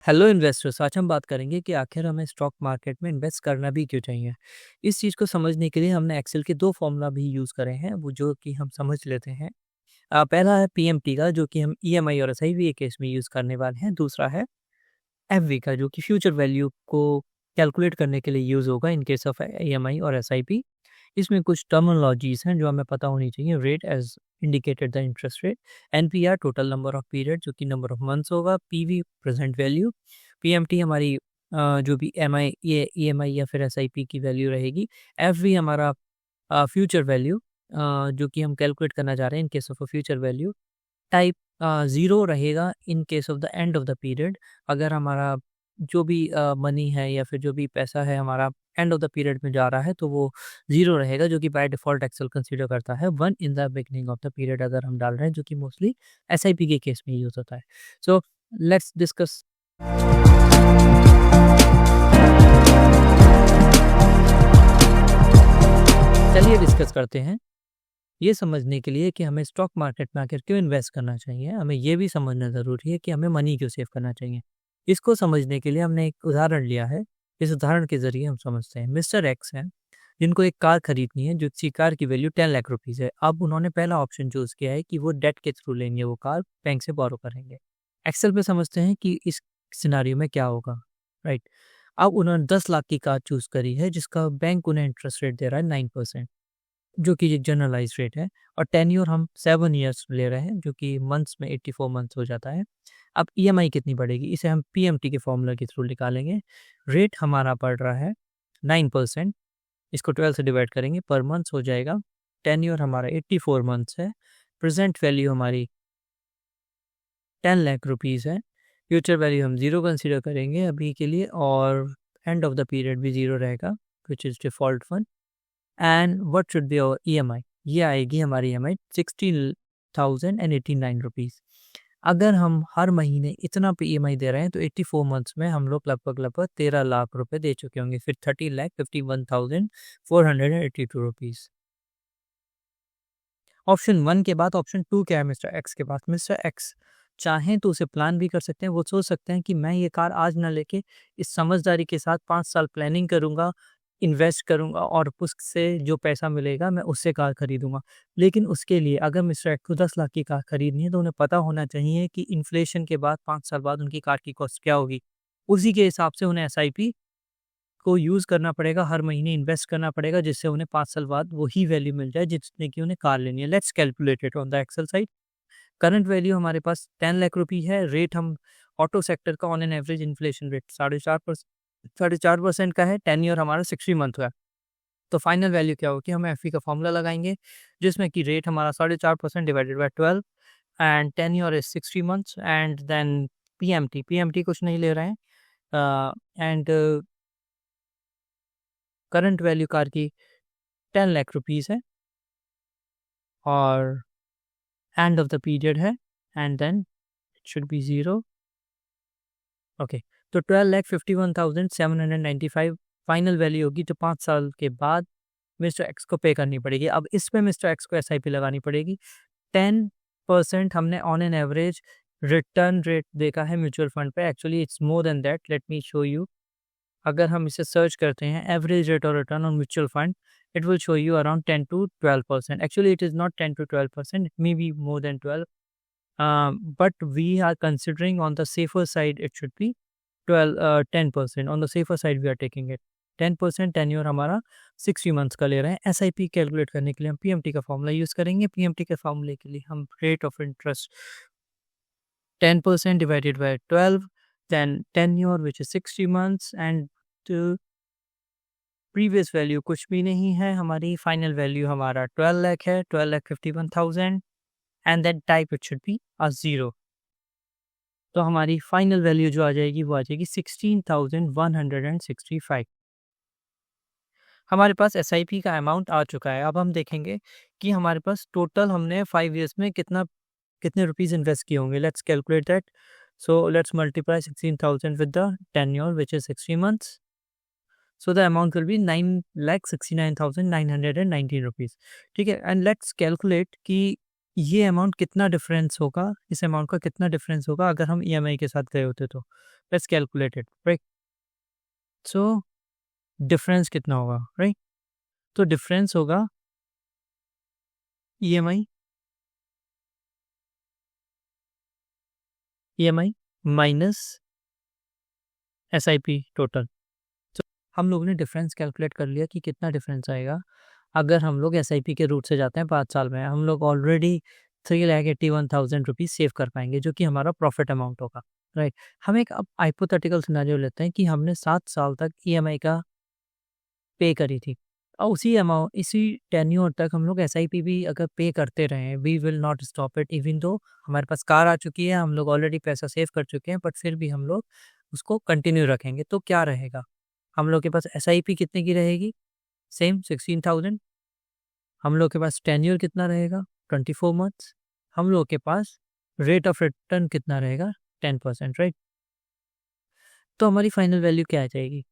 Hello investors, आज हम बात करेंगे कि आखिर हमें स्टॉक मार्केट में इन्वेस्ट करना भी क्यों चाहिए। इस चीज़ को समझने के लिए हमने एक्सेल के दो फॉर्मूला भी यूज़ करे हैं, वो जो कि हम समझ लेते हैं। पहला है पीएमटी का, जो कि हम ईएमआई और एसआईपी के केस में यूज़ करने वाले हैं। दूसरा है एफवी का, जो कि फ्यूचर वैल्यू को कैलकुलेट करने के लिए यूज़ होगा इन केस ऑफ ईएमआई और एसआईपी। इसमें कुछ टर्मिनोलॉजीज़ हैं जो हमें पता होनी चाहिए। Rate as indicated the interest rate, NPR total number of period जो कि नंबर ऑफ मंथ्स होगा, पीवी प्रेजेंट वैल्यू, पीएमटी हमारी जो भी एमआई ये ईएमआई या फिर एसआईपी की वैल्यू रहेगी, एफवी हमारा फ्यूचर वैल्यू जो कि हम कैलकुलेट करना चाह रहे हैं in case of a future value. Type 0 रहेगा in case of the end of the period. अगर हमारा जो भी मनी है या फिर जो भी पैसा है हमारा एंड ऑफ द पीरियड में जा रहा है तो वो 0 रहेगा, जो कि बाय डिफ़ॉल्ट एक्सेल कंसीडर करता है 1 in the beginning of the period अगर हम डाल रहे हैं, जो कि मोस्टली एसआईपी के केस में यूज़ होता है। So let's discuss. चलिए डिस्कस करते हैं। ये समझने के लिए कि हमें स्टॉक मार्केट में आखिर क्यों इन्वेस्ट करना चाहिए, हमें ये भी समझना ज़रूरी है कि हमें मनी क्यों सेव करना चाहिए। इसको समझने के लिए हमने एक उदाहरण लिया है। इस उदाहरण के ज़रिए हम समझते हैं। मिस्टर एक्स हैं, जिनको एक कार खरीदनी है, जिसकी कार की वैल्यू 10 लाख रुपीज़ है। अब उन्होंने पहला ऑप्शन चूज़ किया है कि वो डेट के थ्रू लेंगे, वो कार बैंक से बोरो करेंगे। एक्सेल पे समझते हैं कि इस सिनेरियो में क्या होगा, राइट? अब उन्होंने 10 लाख की कार चूज़ करी है, जिसका बैंक उन्हें इंटरेस्ट रेट दे रहा है 9%। जो कि एक जनरलाइज़्ड रेट है, और टेन्योर हम 7 ईयर्स ले रहे हैं, जो कि मंथ्स में 84 मंथ्स हो जाता है। अब ईएमआई कितनी पड़ेगी, इसे हम पीएमटी के फॉर्मूला के थ्रू निकालेंगे। रेट हमारा पड़ रहा है 9%, इसको 12 से डिवाइड करेंगे, पर मंथ हो जाएगा। टेन्योर हमारा 84 मंथ्स है। प्रेज़ेंट वैल्यू हमारी 10 लाख रुपीज़ है। फ्यूचर वैल्यू हम 0 कंसीडर करेंगे अभी के लिए, और एंड ऑफ द पीरियड भी 0 रहेगा, which is default one. And what should be our EMI, ये आएगी हमारी ईएमआई 16,089 रुपीज़। अगर हम हर महीने इतना पे ईएमआई दे रहे हैं तो 84 मंथ्स में हम लोग लगभग 13 लाख रुपए दे चुके होंगे, फिर 30,51,482 रुपीज़। ऑप्शन 1 के बाद ऑप्शन 2 क्या है मिस्टर एक्स के पास? मिस्टर एक्स चाहें तो उसे प्लान भी कर सकते हैं। वो सोच सकते हैं कि मैं ये कार आज ना लेके इस समझदारी के साथ 5 साल प्लानिंग करूँगा, इन्वेस्ट करूँगा और उससे जो पैसा मिलेगा मैं उससे कार खरीदूँगा। लेकिन उसके लिए अगर मिस्टर एक्स को 10 लाख की कार खरीदनी है तो उन्हें पता होना चाहिए कि इन्फ्लेशन के बाद 5 साल बाद उनकी कार की कॉस्ट क्या होगी। उसी के हिसाब से उन्हें एसआईपी को यूज़ करना पड़ेगा, हर महीने इन्वेस्ट करना पड़ेगा, जिससे उन्हें 5 साल बाद वही वैल्यू मिल जाए जितने की उन्हें कार लेनी है। Let's calculate it on the Excel side. Current value हमारे पास 10 लाख रुपए है। रेट हम ऑटो सेक्टर का on an average inflation rate 4.5% का है। 10 ईयर हमारा 60 मंथ हुआ है। तो फाइनल वैल्यू क्या होगी, हम एफई का फॉर्मूला लगाएँगे, जिसमें कि रेट हमारा 4.5% divided by 12 and 10 year is 60 months and then PMT, PMT कुछ नहीं ले रहे हैं। एंड करंट वैल्यू कार की 10 लाख रुपीज़ है और एंड ऑफ द पीरियड है, and then it should be 0। Okay, तो 12,51,795 फाइनल वैल्यू होगी जो 5 साल के बाद मिस्टर एक्स को पे करनी पड़ेगी। अब इसमें मिस्टर एक्स को एसआईपी लगानी पड़ेगी। 10% हमने on an average return rate देखा है म्यूचुअल फंड पे। Actually it's more than that, let me show you. अगर हम इसे सर्च करते हैं average rate of return on mutual fund, it will show you around 10 to 12%. Actually, it is not 10 to 12%. It may be more than 12. But we are considering on the safer side, it should be 10%. On the safer side, we are taking it. 10% tenure हमारा 60 months का ले रहे हैं। SIP calculate करने के लिए हम PMT का फॉर्मूला यूज़ करेंगे। पीएमटी के फॉर्मूले के लिए हम rate of interest 10% divided by 12, then tenure which is 60 months and previous value कुछ भी नहीं है। हमारी फाइनल वैल्यू हमारा 12 लाख है, 12,51,000 and then type it should be 0। तो हमारी फाइनल वैल्यू जो आ जाएगी वो आ जाएगी 16,165। हमारे पास एसआईपी का अमाउंट आ चुका है। अब हम देखेंगे कि हमारे पास टोटल हमने 5 ईयर्स में कितने रुपीज़ इन्वेस्ट किए होंगे। Let's calculate that. So let's multiply 16,000 with the tenure which is 60 months. So the amount will be 9,69,919 rupees. ठीक है, एंड लेट्स कैलकुलेट कि ये अमाउंट कितना डिफरेंस होगा, इस अमाउंट का कितना डिफरेंस होगा अगर हम ईएमआई के साथ गए होते तो। Let's calculate it, right. So difference कितना होगा, राइट। तो डिफरेंस होगा ईएमआई माइनस एसआईपी टोटल। तो हम लोगों ने डिफरेंस कैलकुलेट कर लिया कि कितना डिफरेंस आएगा अगर हम लोग एसआईपी के रूट से जाते हैं 5 साल में। हम लोग ऑलरेडी 3,81,000 रुपीज़ सेव कर पाएंगे, जो कि हमारा प्रॉफिट अमाउंट होगा, राइट। हम एक अब हाइपोथेटिकल सिनेरियो लेते हैं कि हमने 7 साल तक ईएमआई का पे करी थी और इसी टेन्योर तक हम लोग एसआईपी भी अगर पे करते रहे, we will not stop it. Even though हमारे पास कार आ चुकी है, हम लोग ऑलरेडी पैसा सेव कर चुके हैं, बट फिर भी हम लोग उसको कंटिन्यू रखेंगे। तो क्या रहेगा, हम लोग के पास एसआईपी कितने की रहेगी, सेम 16,000। हम लोग के पास टेन्योर कितना रहेगा, 24 मंथ्स। हम लोग के पास रेट ऑफ रिटर्न कितना रहेगा, 10%, राइट। तो हमारी फाइनल वैल्यू क्या आ जाएगी,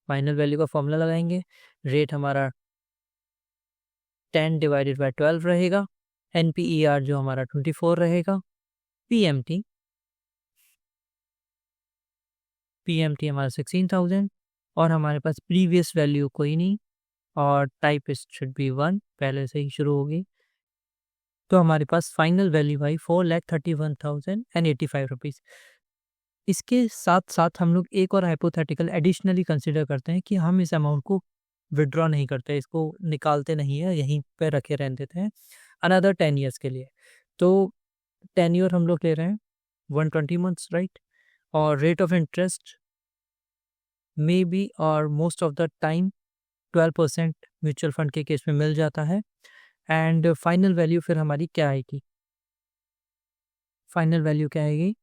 फाइनल वैल्यू का फॉर्मूला लगाएंगे। रेट हमारा 10 डिवाइडेड बाय 12 रहेगा, एनपीईआर जो हमारा 24 रहेगा, पीएमटी हमारा 16,000 और हमारे पास प्रीवियस वैल्यू कोई नहीं और टाइप शुड बी 1 पहले से ही शुरू होगी। तो हमारे पास फाइनल वैल्यू आई 4,31,085 रुपीज़। इसके साथ साथ हम लोग एक और हाइपोथेटिकल एडिशनली कंसिडर करते हैं कि हम इस अमाउंट को विड्रॉ नहीं करते, इसको निकालते नहीं है, यहीं पे रखे रहने देते हैं अनदर 10 ईयर्स के लिए। तो 10 ईयर हम लोग ले रहे हैं 120 मंथ्स, राइट। और rate of interest may be और most of the time 12% mutual fund के केस में मिल जाता है। एंड फाइनल वैल्यू फिर हमारी क्या आएगी, फाइनल वैल्यू क्या आएगी,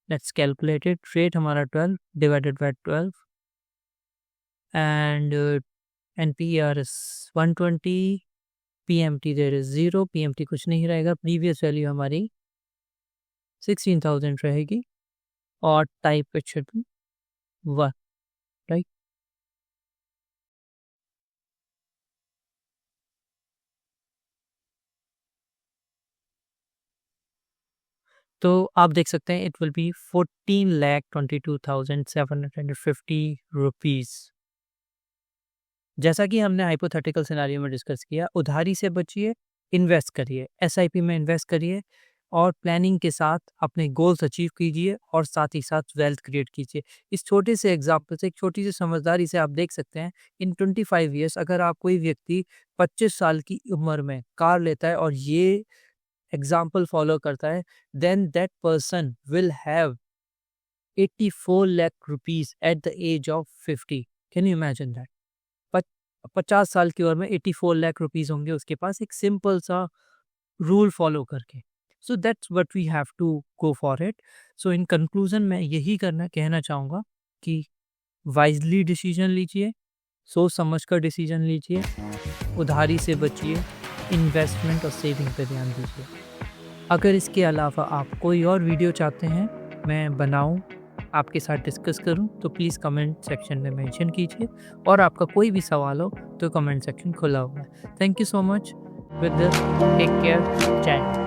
लेट्स कैलकुलेट इट। रेट हमारा 12 divided by 12 and NPR is 120, PMT there is 0, PMT कुछ नहीं रहेगा, प्रीवियस वैल्यू हमारी 16,000 रहेगी और type it should be 1, right. तो आप देख सकते हैं इट विल बी 14,22,750 रुपीज़। जैसा कि हमने हाइपोथेटिकल सिनेरियो में डिस्कस किया, उधारी से बचिए, इन्वेस्ट करिए, एसआईपी में इन्वेस्ट करिए और प्लानिंग के साथ अपने गोल्स अचीव कीजिए और साथ ही साथ वेल्थ क्रिएट कीजिए। इस छोटे से एग्जाम्पल से, एक छोटी सी समझदारी से आप देख सकते हैं इन 25 ईयर्स अगर आप कोई व्यक्ति 25 साल की उम्र में कार लेता है और ये एग्जाम्पल फॉलो करता है, then that person will have 84 lakh rupees at the age of 50। Can you imagine that? 50 साल की उम्र में 84 लाख रुपीज होंगे उसके पास, एक सिंपल सा रूल फॉलो करके। So that's what we have to go for it. So in conclusion मैं यही कहना चाहूँगा कि वाइजली डिसीजन लीजिए, सोच समझ कर डिसीजन लीजिए, उधारी से बचिए, इन्वेस्टमेंट और सेविंग पे ध्यान दीजिए। अगर इसके अलावा आप कोई और वीडियो चाहते हैं मैं बनाऊं, आपके साथ डिस्कस करूं, तो प्लीज़ कमेंट सेक्शन में मेंशन कीजिए और आपका कोई भी सवाल हो तो कमेंट सेक्शन खुला हुआ है। Thank you so much. With this take care, जय हिंद।